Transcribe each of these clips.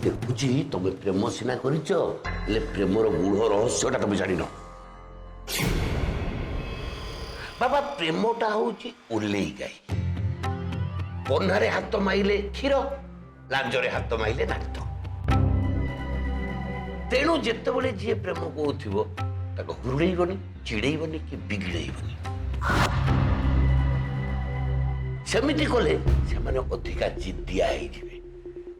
ଦେଖୁଛି ତମେ ପ୍ରେମ ସିନା କରିଛ, ହେଲେ ପ୍ରେମର ଗୂଢ଼ ରହସ୍ୟଟା ତମେ ଜାଣିନ। ବାବା, ପ୍ରେମଟା ହଉଛି ଓହ୍ଲେଇ ଗାଈ। ବନ୍ଧାରେ ହାତ ମାଇଲେ କ୍ଷୀର, ଲାଞ୍ଜରେ ହାତ ମାଇଲେ ଦାନ୍ତ। ତେଣୁ ଯେତେବେଳେ ଯିଏ ପ୍ରେମ କରୁଥିବ ତାକୁ ହୁରୁଡ଼େଇବନି, ଚିଡ଼େଇବନି କି ବିଗିଡ଼େଇବନି। ସେମିତି କଲେ ସେମାନେ ଅଧିକା ଜିଦିଆ ହେଇଯିବେ,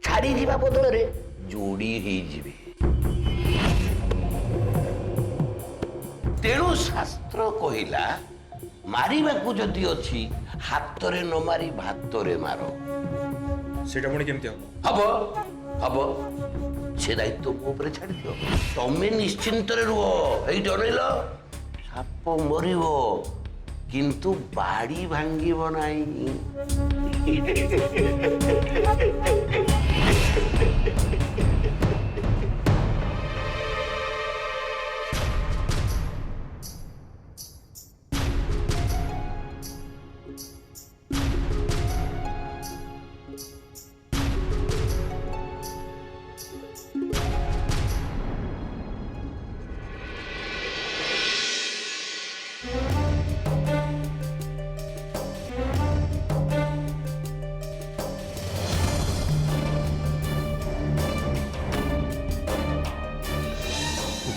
ଛାଡ଼ିଯିବା ବଦଳରେ ଯୋଡ଼ି ହେଇଯିବେ। ତେଣୁ ଶାସ୍ତ୍ର କହିଲା, ମାରିବାକୁ ଯଦି ଅଛି ହାତରେ ନ ମାରି ଭାତରେ ମାର। ସେଇଟା ପୁଣି କେମିତି ହବ? ହବ ସେ ଦାୟିତ୍ୱ ମୋ ଉପରେ ଛାଡ଼ିଦିଅ। ତମେ ନିଶ୍ଚିନ୍ତରେ ରୁହ। ଏଇଠି ଅନେଇଲ, ସାପ ମରିବ କିନ୍ତୁ ବାଡ଼ି ଭାଙ୍ଗିବ ନାହିଁ।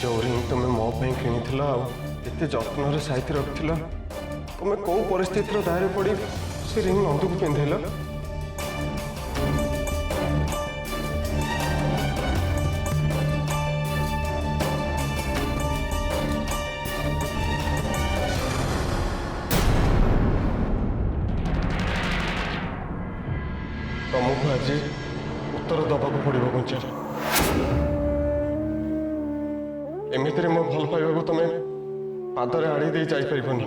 जो रिंग तुम मो किणी एत जत्न साइती रखिल, तुम कौ परिस्थिति दायरे पड़ी से रिंग नंदू को पिंधेल। तुमको आज उत्तर दबा पड़ो गुंचा। एमती मो भल पाइबा तुम पादरे आड़ी दे जापरबनी।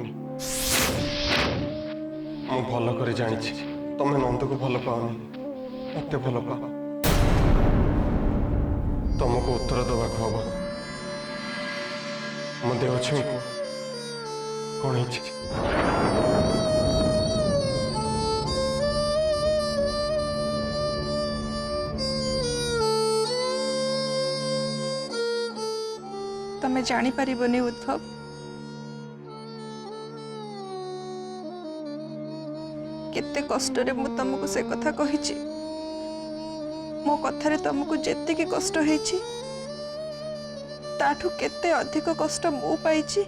मु भल कर जानी तुम नंद को भल पाओनी, मत भल पा। तुमको उत्तर दबा हम मो देह छू कौन है? तमें जानी पारिबनी उद्भव। केते कष्ट रे मु तुमको से कथा कहिछि। मो कथारे तुमको जेते की कष्ट हेछि ताठू केते अधिक कष्ट मु पाइछि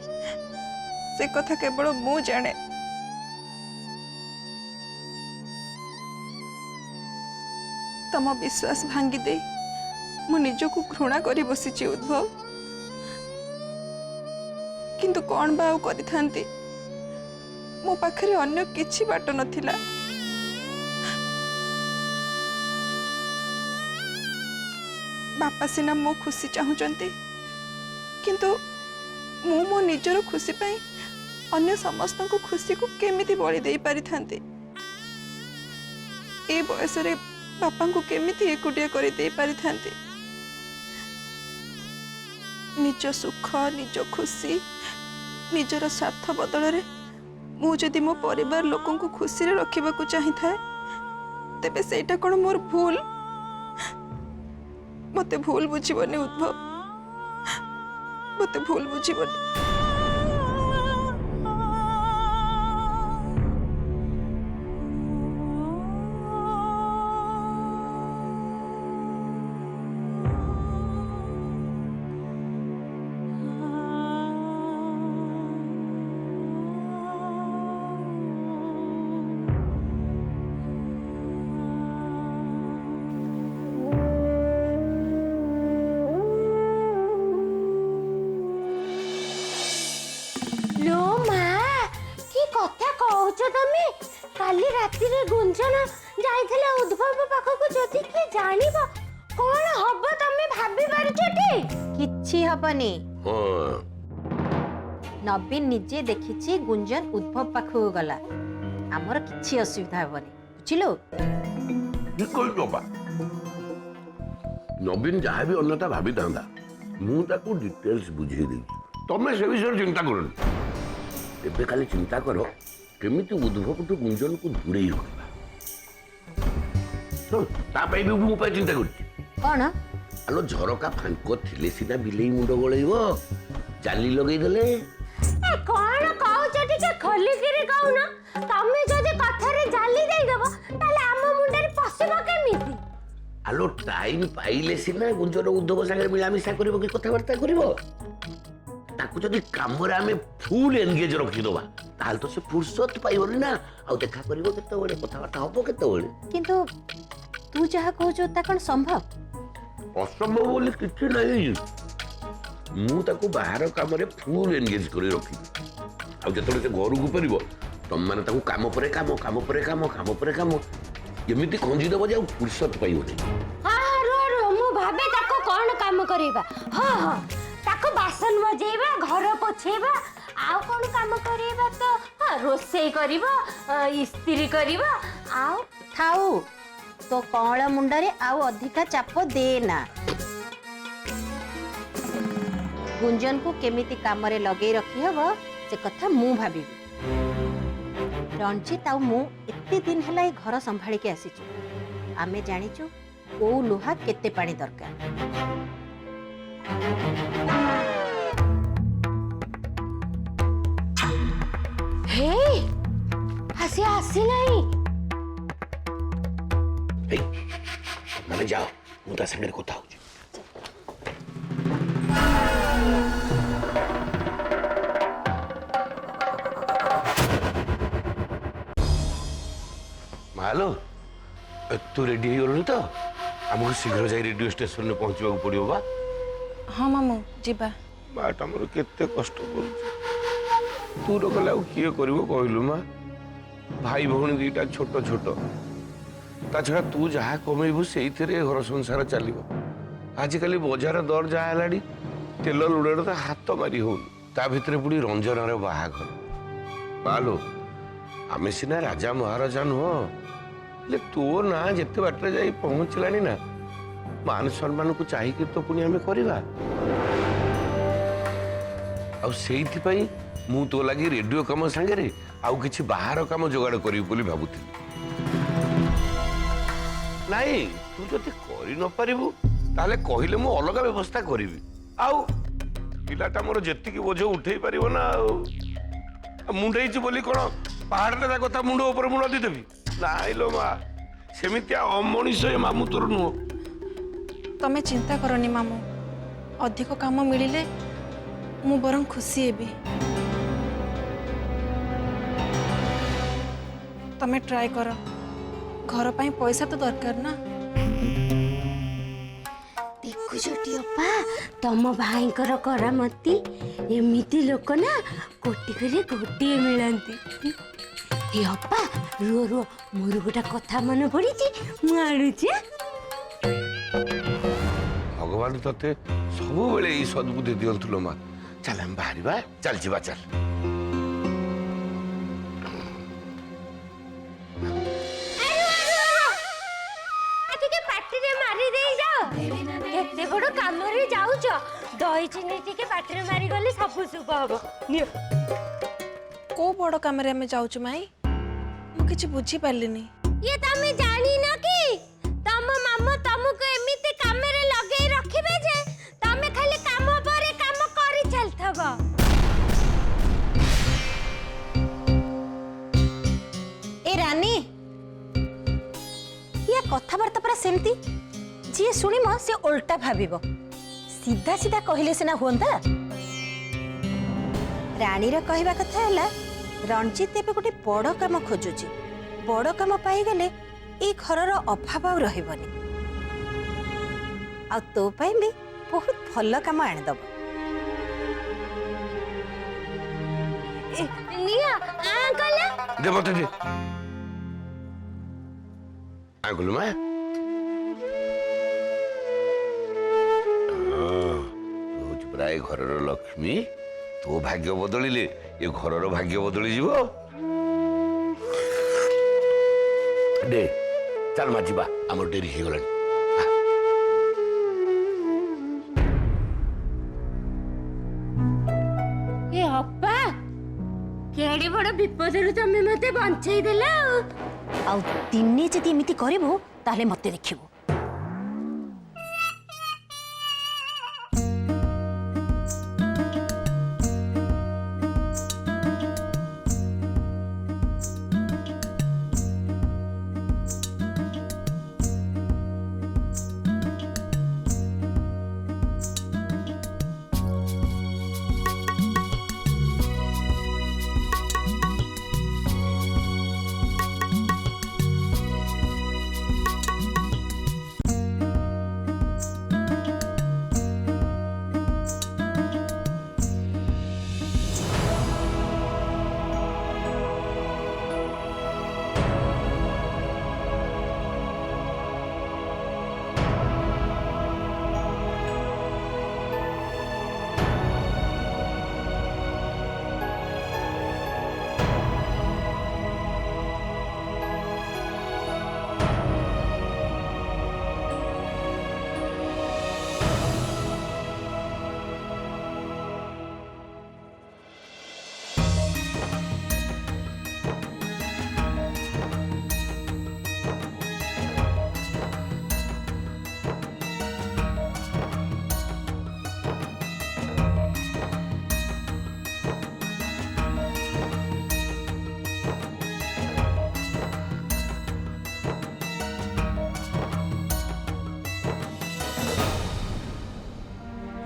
से कथा केवल मु जाने। तम विश्वास भांगी दे मु निजको घृणा करी बसिछि उद्भव। किंतु कौन बा करि थांती, मो पाखरे अन्य किछि बाट नथिला। बापा सिना मो खुशी चाहुचंती, किंतु मु मो निजर खुशी पाई अन्य समस्त को खुशी को केमिति बळी देई पारि थांती। ए बयस रे बापा को केमिति एकुटिया करि देई पारि थांती। निज सुख, निज खुशी, निजर स्वार्थ बदल रे मु जदि मो परिवार लोकों को खुशी रे रखिबा को चाहि थाए, तेबे सेटा कोन मोर भूल? मते भूल बुझिबनी उद्भव, मते भूल बुझिबनी। କଥା କହୁଛ ତମେ? କାଲି ରାତିରେ ଗୁଞ୍ଜନ ଯାଇଥିଲା ଉଦ୍ଭବ ପାଖକୁ, ଯଦି କିଏ ଜାଣିବ କଣ ହବ ତମେ ଭାବି ପାରୁଛଟି? କିଛି ହବନି। ହଁ ନବୀନ ନିଜେ ଦେଖିଛି ଗୁଞ୍ଜନ ଉଦ୍ଭବ ପାଖକୁ ଗଲା। ଆମର କିଛି ଅସୁବିଧା ହବନି, ବୁଝିଲୁ? ଠିକ କହିଛ ବା। ନବୀନ ଯାହା ବି ଅନ୍ୟତା ଭାବିଥାନ୍ତା, ମୁଁ ତାକୁ ଡିଟେଲ୍ସ ବୁଝେଇ ଦେଇଛି। ତମେ ସେ ବିଷୟରେ ଚିନ୍ତା କରନି। ଏବେ ଖାଲି ଚିନ୍ତା କର କେମିତି ଉଦ୍ଭବଠୁ ଗୁଞ୍ଜନକୁ ଦୂରେଇ ରଖିବା। ତା ପାଇଁ ବି ମୁଁ ଉପାୟ ଚିନ୍ତା କରୁଛି। କଣ? ଆଲୋ ଝରକା ଫାଙ୍କ ଥିଲେ ସିନା ବିଲେଇ ମୁଣ୍ଡ ଗଳେଇବ, ଜାଲି ଲଗେଇଦେଲେ। କଣ କହୁଛ ଟିକେ ଖୋଲିକିରି କହୁନ? ତମେ ଯଦି କଥାରେ ଜାଲି ଦେଇଦବ ତାହେଲେ ଆମ ମୁଣ୍ଡରେ ପଶିବ କେମିତି? ଆଲୋ ଟାଇମ ପାଇଲେ ସିନା ଗୁଞ୍ଜନ ଉଦ୍ଧବ ସାଙ୍ଗରେ ମିଳାମିଶା କରିବ କି କଥାବାର୍ତ୍ତା କରିବ। ତାକୁ ଯଦି କାମରେ ଆମେ ଫୁଲ ଏନଗେଜ ରଖିଦବା ତାହେଲେ ତ ସେ ଫୁର୍ସତ ପାଇବନି ନା। ଆଉ ଦେଖା କରିବ କେତେବେଳେ, କଥାବାର୍ତ୍ତା ହବ କେତେବେଳେ? କିନ୍ତୁ ତୁ ଯାହା କହୁଛୁ ତା କଣ ସମ୍ଭବ? ଅସମ୍ଭବ ବୋଲି କିଛି ନାହିଁ। ମୁଁ ତାକୁ ବାହାର କାମରେ ଫୁଲ ଏନଗେଜ କରି ରଖିବି। ଆଉ ଯେତେବେଳେ ସେ ଘରକୁ ଫେରିବ ତମମାନେ ତାକୁ କାମ ପରେ କାମ, କାମ ପରେ କାମ, କାମ ପରେ କାମ ଏମିତି ଖଞ୍ଜି ଦେବ ଯେ ଆଉ ଫୁର୍ସତ ପାଇବନି। ହଁ ରୁହ ମୁଁ ଭାବେ ତାକୁ କଣ କାମ କରିବା। ହଁ ତାକୁ ବାସନ ମଜେଇବା, ଘର ପୋଛେଇବା, ଆଉ କଣ କାମ କରିବା ତ? ରୋଷେଇ କରିବ, ଇସ୍ତ୍ରୀ କରିବ। ଆଉ ଥାଉ, ତୋ କଅଁଳ ମୁଣ୍ଡରେ ଆଉ ଅଧିକା ଚାପ ଦେ ନା। ଗୁଞ୍ଜନକୁ କେମିତି କାମରେ ଲଗେଇ ରଖିହବ ସେ କଥା ମୁଁ ଭାବିବି। ରଞ୍ଜିତ ଆଉ ମୁଁ ଏତେ ଦିନ ହେଲା ଏ ଘର ସମ୍ଭାଳିକି ଆସିଛୁ। ଆମେ ଜାଣିଛୁ କୋଉ ଲୁହା କେତେ ପାଣି ଦରକାର। ହେ ଆସିନାହିଁ। ମାନେ ଯାଅ, ମୁଁ ତା ସାଙ୍ଗରେ କଥା ହଉଛି। ମାଲୋ ତୁ ରେଡି ହେଇଗଲୁଣି ତ? ଆମକୁ ଶୀଘ୍ର ଯାଇ ରେଡିଓ ଷ୍ଟେସନରେ ପହଞ୍ଚିବାକୁ ପଡିବ ବା। ହଁ ମାମୁଁ ଯିବା। ମାଟା ମୋର କେତେ କଷ୍ଟ କରୁଛି। ତୁ ନ କଲେ ଆଉ କିଏ କରିବ କହିଲୁ ମା? ଭାଇ ଭଉଣୀ ଦିଟା ଛୋଟ ଛୋଟ। ତା ଛଡା ତୁ ଯାହା କମେଇବୁ ସେଇଥିରେ ଘର ସଂସାର ଚାଲିବ। ଆଜିକାଲି ବଜାର ଦର ଯାହା ହେଲାଣି, ତେଲ ଲୁଣରେ ତ ହାତ ମାରି ହଉନି। ତା ଭିତରେ ପୁଣି ରଞ୍ଜନାର ବାହାଘର। ମାଲୋ ଆମେ ସିନା ରାଜା ମହାରାଜା ନୁହଁ, ହେଲେ ତୋ ନାଁ ଯେତେ ବାଟରେ ଯାଇ ପହଞ୍ଚିଲାଣି ନା, ମାନ ସମ୍ମାନକୁ ଚାହିଁକି ତ ପୁଣି ଆମେ କରିବା। ଆଉ ସେଇଥିପାଇଁ ମୁଁ ତୋ ଲାଗି ରେଡିଓ କାମ ସାଙ୍ଗରେ ଆଉ କିଛି ବାହାର କାମ ଯୋଗାଡ଼ କରିବି ବୋଲି ଭାବୁଥିଲି। ନାଇଁ ତୁ ଯଦି କରି ନ ପାରିବୁ ତାହେଲେ କହିଲେ ମୁଁ ଅଲଗା ବ୍ୟବସ୍ଥା କରିବି। ଆଉ ପିଲାଟା ମୋର ଯେତିକି ବୋଝ ଉଠେଇ ପାରିବ ନା। ଆଉ ମୁଣ୍ଡେଇଛି ବୋଲି କଣ ପାହାଡ଼ରେ ତା କଥା ମୁଣ୍ଡ ଉପରେ ମୁଣ୍ଡ ଦେଇଦେବି? ନାଇଁ ଲୋ ମା, ସେମିତିଆ ଅମଣିଷ ଏ ମାମୁଁ ତୋର ନୁହଁ। ତମେ ଚିନ୍ତା କରନି ମାମୁଁ, ଅଧିକ କାମ ମିଳିଲେ ମୁଁ ବରଂ ଖୁସି ହେବି। ତମେ ଟ୍ରାଏ କର, ଘର ପାଇଁ ପଇସା ତ ଦରକାର ନା। ଦେଖୁଛଟି ଅପା, ତମ ଭାଇଙ୍କର କରାମତି। ଏମିତି ଲୋକ ନା କୋଟିକରେ ଗୋଟିଏ ମିଳନ୍ତି। ଏ ଅପା ରୁହ ମୋର ଗୋଟେ କଥା ମନେ ପଡିଛି, ମୁଁ ଆଣୁଛି। ଭଗବାନ ତତେ ସବୁବେଳେ ଏଇ ସଦ୍ବୁଦ୍ଧି ଦିଅନ୍ତୁ ଲୋ ମା। ଚାଲ ଆମେ ବାହାରିବା, ଚାଲ ଯିବା ଚାଲ। ଟିକେ ପାଟିରେ ମାରି ଦେଇ ଯାଅ। କେତେ ବଡ କାମରେ ଯାଉଛ, ଦହି ଚିନି ଟିକେ ପାଟିରେ ମାରିଗଲେ ସବୁ ଶୁଭ ହବ। ନିଅ। କୋଉ ବଡ କାମରେ ଆମେ ଯାଉଛୁ ମାଇ? ମୁଁ କିଛି ବୁଝିପାରିଲିନି। ଇଏ ତମେ ଜାଣିନ କି? ତମ ମାମା ତମକୁ ଏମିତି କାମରେ ଲଗେଇ ରଖିବେ ଯେ ତମେ ଖାଲି କାମ ପରେ କାମ କରି ଚାଲିଥବ। ଏ ରାନୀ, ଇଏ କଥାବାର୍ତ୍ତା ପୁରା ସେମିତି, ଯିଏ ଶୁଣିବ ସେ ଓଲଟା ଭାବିବ। ସିଧା ସିଧା କହିଲେ ସିନା ହୁଅନ୍ତା। ରାଣୀର କହିବା କଥା ହେଲା, ରଞ୍ଜିତ ଏବେ ଗୋଟେ ବଡ଼ କାମ ଖୋଜୁଛି। ବଡ଼ କାମ ପାଇଗଲେ ଏଇ ଘରର ଅଭାବ ଆଉ ରହିବନି। ଆଉ ତୋ ପାଇଁ ବି ବହୁତ ଭଲ କାମ ଆଣିଦବ। ନିଅ कला दे मत दे आगुल मा प्राय घर लक्ष्मी तो भाग्य बदलिले ये घर भाग्य बदली जीव दे चल मा जीवा आमर डेरी हो गलानी ए अप्पा केड़े बड़ विपदरु तमे मते बंचाई देला ଆଉ ଦିନେ ଯଦି ଏମିତି କରିବୁ ତାହେଲେ ମତେ ଦେଖିବୁ।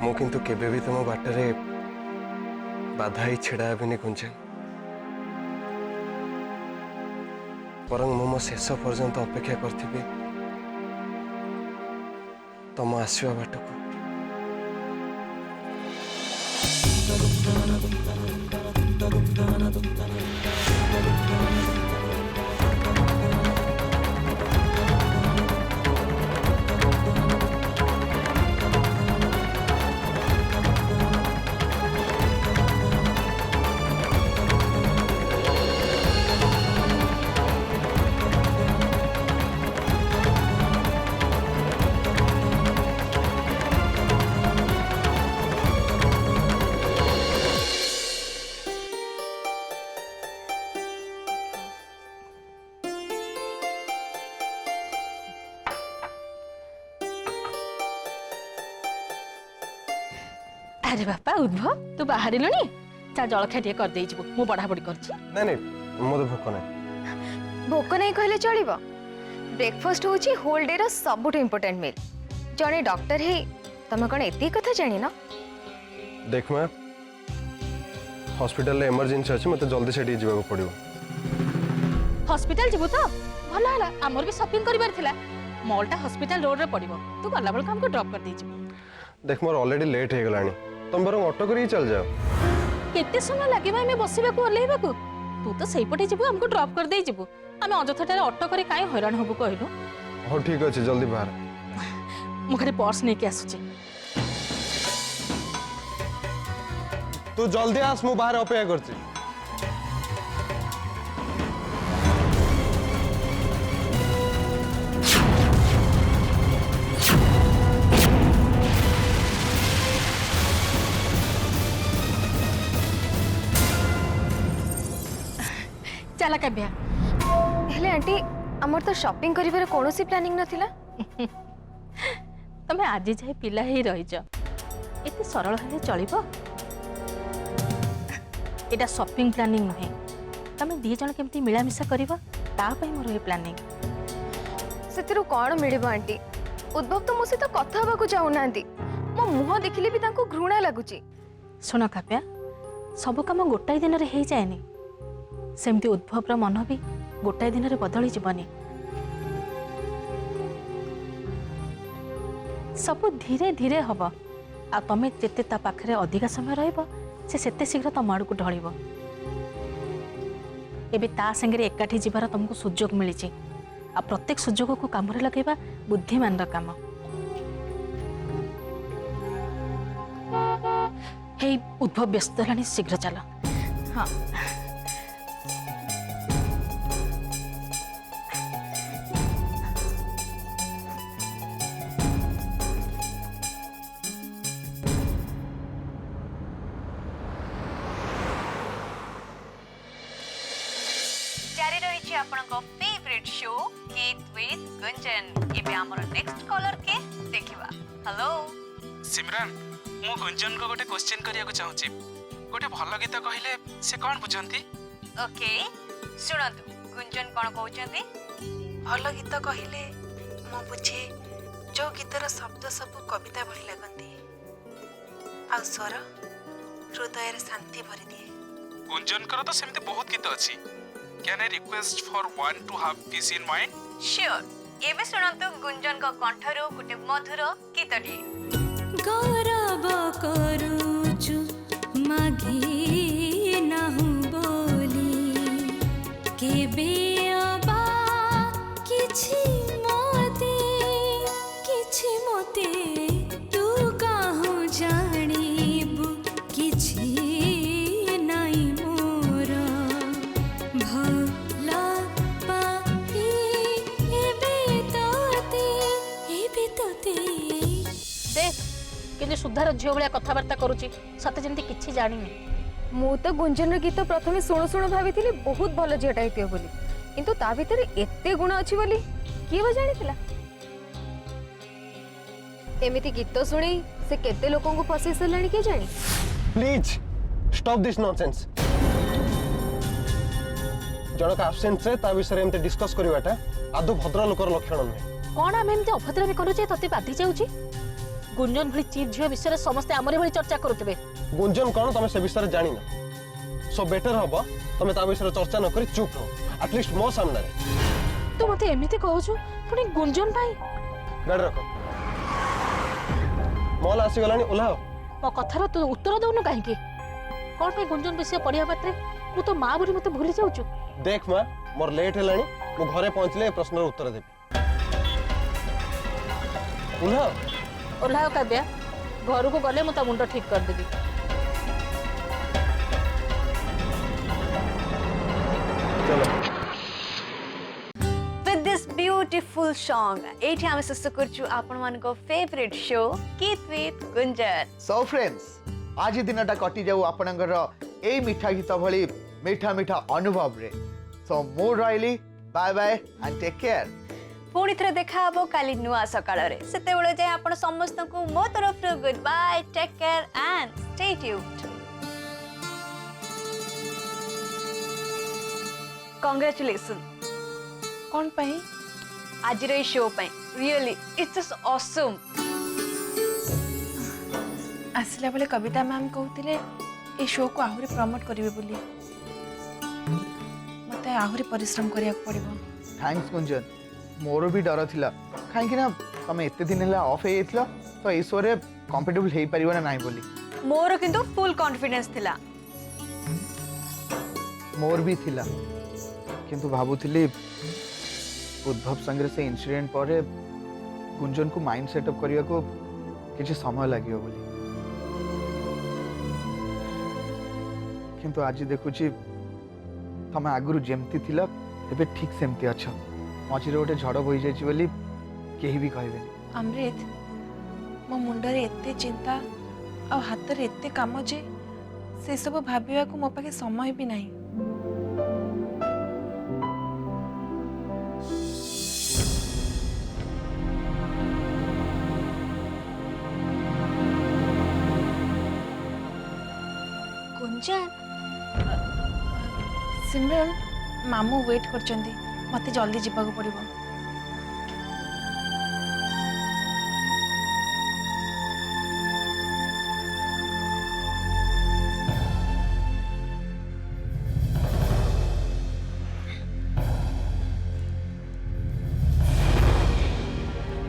मु किंतु केबे भी तुम बाटरे बाधा ही छिड़ा हेबिनी कुंचन बरं मु मो शेष पर्यंत अपेक्षा करथिबी तुम आसवा बाटको अरे बापा उद्भव तू बाहर चा जलखिया टे कर देइजबो मु पढ़ापढ़ी करछि नहीं नहीं मोर भोक नहीं भोक नहीं कहले चलिबो ब्रेकफास्ट होची होल डे रो सबुठ इंपोर्टेंट मील जने डॉक्टर हे तमे कोन एती कथा जानि ना देख मैं हॉस्पिटल इमरजेंसी अछि मते जल्दी से जीवा को पड़िबो हॉस्पिटल जीवो तो भला हला हमर भी शॉपिंग करिबार थिला मॉलटा हॉस्पिटल रोड रे पड़िबो तू गला बेल हमको ड्रॉप कर देइजबो देख मोर ऑलरेडी लेट हे गलानी तुम बरं ऑटो करी चल जाओ केते समय लागिबा हमें बसिबा को ओलेइबा को तू तो सही पटे जीवो हमको ड्रॉप कर देइजबो हमें अजथाटारे ऑटो करे काई हैरान होबो कहलु हो ठीक अछि जल्दी बाहर मु घरे पर्स ने के आसुची तू जल्दी आस मु बाहर अपेक्षा करछि चला काव्या हेले आंटी हमर तो शॉपिंग करिबार कोनोसी प्लानिंग नथिला तमे आज जाय पिला ही रहिज एते सरल हेले चलिबो एटा शॉपिंग प्लानिंग नहे तमे दी जण केमती मिला मिसा करबो ता पई मोर ए प्लानिंग सेतिरु कोन मिलिबो आंटी उद्भव तो मोसे तो कथा हबा को चाहू नांती मो मुह देखिले भी तांको घृणा लागुची सुन काव्या सब काम गोटाई दिन रे हे जायनी सेमती उद्भव मन भी गोटाए दिन में बदली जीवनी सब धीरे धीरे हम आ तमें जिते पाखे अधिका समय रहिबो से सेते शीघ्र तम आड़ को ढल एबे ता संगे एकाठी जीवार तुमको सुजोग मिली आ प्रत्येक सुजोग को काम लगेबा बुद्धिमान काम। हे उद्भव व्यस्त हेलानी शीघ्र चल। हाँ जारी रही आपणको फेवरेट शो गीत विथ गुंजन। एबे हमर नेक्स्ट कॉलर के देखिबा। हेलो सिमरन, मु गुंजन को गोटे क्वेश्चन करिया चाहूची। गोटे भल गीत कहले से कौन बुझंती? ओके सुनंतु गुंजन कोन कहउचंती? भल गीत कहले मो बुझे जो गीतर शब्द सब कविता भली लगती आ स्वर हृदय शांति भरी दिए। गुंजन कर तो सेमते बहुत गीत अछि। Can I request for one two have piece in mind? Sure. एबे सुनंतु गुंजन को कंठरो गुटे मधुर गीतटी। गौरव करूचु माघी नाहु बोली केबे अबा किछि मोते तू काहु जानिबु किछि नाई मोर भला पाई एबे तोते देख कि सुधार झील भाया कथबार्ता करुच्ची सते जमी किसी जानी। मु तो गुंजन गीत प्रथमे शुणु शुणु भाभी बहुत भल झीटा होती बोली, किंतु ता भितर एते गुण अच्छी बोली किए बा जानी। एमिति गीत शुणी से केते लोकों को फसई सारे किए जानी। Please stop this nonsense. Janak absence रे ता विषय एमते डिस्कस करबाटा आदो भद्र लोकर लक्षण नहीं। कौन आम एमती अभद्रामी करुचे तते बाधी जाउची? गुंजन भली चीज झील विषय समस्ते आमरी भली चर्चा करुतबे। गुंजन कौन तमे से विषय जानी ना। सो बेटर हबो तमे ता विषय चर्चा न करी चुप रहो एटलीस्ट मो सामने रे। तू मते एमिति कहउछु पुनी गुंजन भाई? गाड़ी रखो मॉल आसी गलानी ओलाओ। मो कथार तू उत्तर दउनु काहे की? कोन पे गुंजन विषय पढ़िया मात्रे मु तो मां बुरी मते भूली जाउछु। देख मां मोर लेट हेलानी मु घरे पहुंचले प्रश्नर उत्तर देबी। ओलाओ ओल्हाओ काव्या घर को गले मुता मुंड ठीक कर देबी। With this beautiful song एठी हम सस करछु आपण मन को फेवरेट शो गीत विथ गुंजन। सो फ्रेंड्स आज दिनटा कटि जाऊ आपणकर ए मिठा गीत भली मीठा मीठा अनुभव रे। सो मु रहिली bye bye and take care. पुणी थे देखा हबो काली नुआ सकाळ रे। सेते बेले जाय आपण समस्त को मो तरफ रो good bye take care and stay tuned. Congratulation. कौन पाई? आज रे शो पाई रियली इट्स जस्ट ऑसम। आसला बेले कविता मैम कहते ए शो को आहुरी प्रमोट करेंगे बोली मत आहुरी परिश्रम करिया पड़िबो। थैंक्स गुंजन। मोर भी डर थिला काहे कि ना तमे एते दिन हला ऑफ हे इतलो तो ए शो रे कंपेटेबल हे परिबो ना नाही बोली। मोर किंतु फुल कॉन्फिडेंस थिला। मोर भी थिला किंतु भाबुथिली उद्भव संगे से इंसिडेंट पर गुंजन को माइंड सेटअप करिया को किछि समय लागियो बोली। किंतु आज देखुची तमे आगुरु जेमती थिला एबे ठीक सेमती अच्छा। मझे गोटे झड़ बोई जाइए बोली केही भी कहबे। अमृत मो मुंडरे एते चिंता आ हाथ रे एते काम जे से सब भाबिया को मो पाके समय भी नहीं। गुंजन सिमरन मामू वेट करचंदी मते जल्दी जिबाको पड़िबो।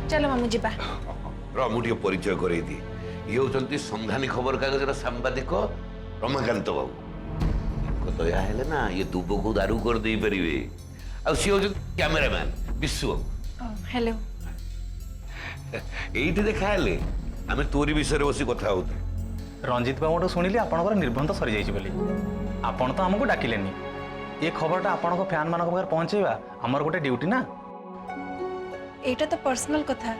चलो मामू जिबा। मुझे परिचय करे दी ये होचंती संधानी खबर कागजर सांबादिक रमाकांत बाबू। ଦୟା ହେଲେ ନା ଇଏ ଦୁବକୁ ଦାରୁ କରିଦେଇ ପାରିବେ। ଆଉ ସିଏ ହଉଛନ୍ତି କ୍ୟାମେରାମ୍ୟାନ୍ ବିଶ୍ୱ। हेलो ଏଇଠି ଦେଖା ହେଲେ ଆମେ ତୋରି ବିଷୟରେ ବସି କଥା ହଉଥିଲେ। ରଞ୍ଜିତ ବାବୁଠୁ ଶୁଣିଲି ଆପଣଙ୍କର ନିର୍ବନ୍ଧ ସରିଯାଇଛି ବୋଲି। ଆପଣ ତ ଆମକୁ ଡାକିଲେନି। ଏ ଖବରଟା ଆପଣଙ୍କ ଫ୍ୟାନ୍ ମାନଙ୍କ ପାଖରେ ପହଞ୍ଚେଇବା ଆମର ଗୋଟେ ଡ୍ୟୁଟି ନା। एटा तो पर्सनल कथा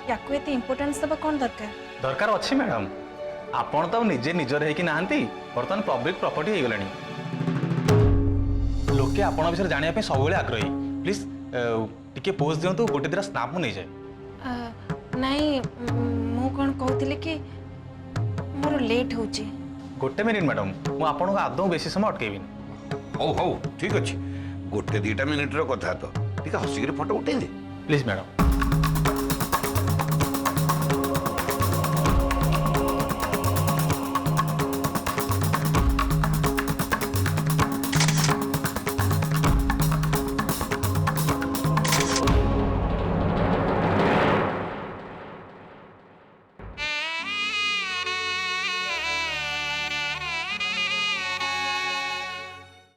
याकू एते इंपोर्टेंस दबा कोन दरकार दरकार अच्छी मैडम। आपण तो निजे निजर ହେଇକି ନାହାନ୍ତି, ବର୍ତ୍ତମାନ ପବ୍ଲିକ ପ୍ରପର୍ଟି ହେଇଗଲାଣି। ଲୋକେ ଆପଣଙ୍କ ବିଷୟରେ ଜାଣିବା ପାଇଁ ସବୁବେଳେ ଆଗ୍ରହୀ। ପ୍ଲିଜ୍ ଟିକେ ପୋଜ୍ ଦିଅନ୍ତୁ, ଗୋଟେ ଦିନ ସ୍ନାପ୍ ମୁଁ ନେଇଯାଏ। नहीं मु कोन कहउतिले कि मोर लेट होची। ଗୋଟେ ମିନିଟ୍ ମ୍ୟାଡ଼ାମ୍, ମୁଁ ଆପଣଙ୍କୁ ଆଦୌ ବେଶୀ ସମୟ ଅଟକେଇବିନି। ହଉ ହଉ ଠିକ୍ ଅଛି, ଗୋଟେ 2ଟା ମିନିଟ୍ର କଥା ତ ଟିକେ ହସିକିରି ଫଟୋ ଉଠେଇ ଦେ। Please madam.